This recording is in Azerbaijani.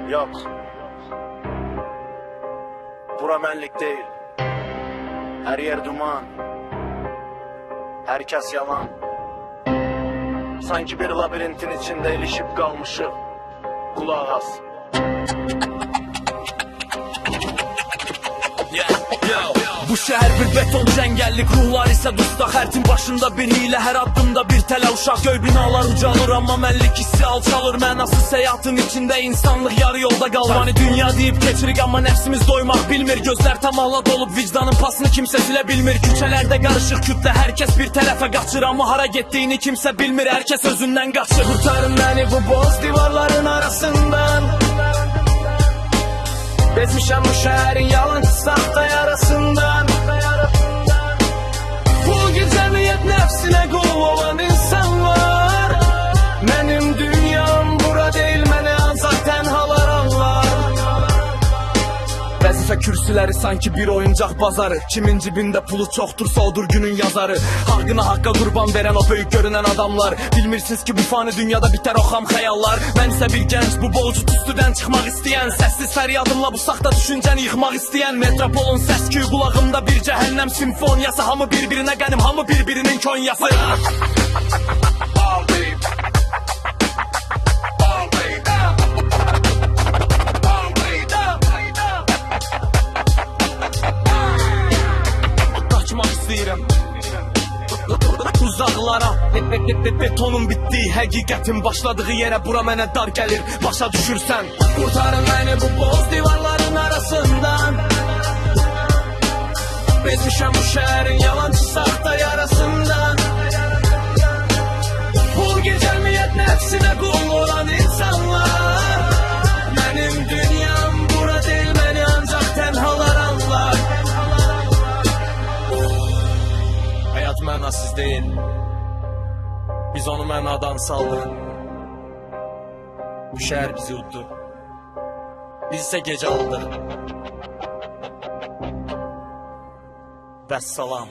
Yok. Bura mənlik değil. Her yer duman. Herkes yalan. Sanki bir labirentin içinde ilişip kalmışım. Kulak as. Bu şəhər bir beton cəngəllik, ruhlar isə dustaq. Hər tin başında bir hilə, hər addımda bir tələ uşaq. Göy binalar ucalır, amma mənlik hissi alçalır. Mənasız səyahətin içində insanlıq yarı yolda qalır. Dünya deyib keçirik, amma nəfsimiz doymaq bilmir. Gözlər tamamla dolub, vicdanın pasını kimsə silə bilmir. Küçələrdə qarışıq kütlə, hər kəs bir tərəfə qaçır. Amma hara getdiyini kimsə bilmir, hər kəs özündən qaçır. Qurtarın məni bu boz divarların arasından. Bezmişəm bu şəhərin yalancı saxta yarasından. Bu cəmiyyət nəfsinə qul olan insanlar. Mənim dünyam bura deyil, mənə ancaq tənhalar anlar. Vəzifə kürsüləri sanki bir oyuncaq bazarı. Kimin cibində pulu çoxdursa odur günün yazarı. Haqqına haqqa qurban verən o böyük görünən adamlar. Bilmirsiniz ki bu fani dünyada bitər o xam xəyallar. Mən isə bir gənc, bu bolcu tüstüdən çıxmaq istəyən, səssiz fəryadımla bu saxta düşüncəni yıxmaq istəyən. Metropolun səs-küyü qulağımda bir cəhənnəm simfoniyası. Hamı bir-birinə qənim, hamı bir-birinin konyası. Uzaqlara, betonun bitdiyi, həqiqətin başladığı yerə. Bura mənə dar gəlir, başa düşürsən. Qurtarın məni bu boz divarların arasından. Bezmişəm bu şəhərin yalancı saxta yarasından. Bu cəmiyyət nəfsinə qul olan insanlar. Mənim dünyam bura deyil, məni ancaq tənhalar anlar. Həyat mənasız deyil. Biz onu mənadan saldıq. Bu şəhər bizi uddu. Biz isə gecə aldıq. Vəssalam.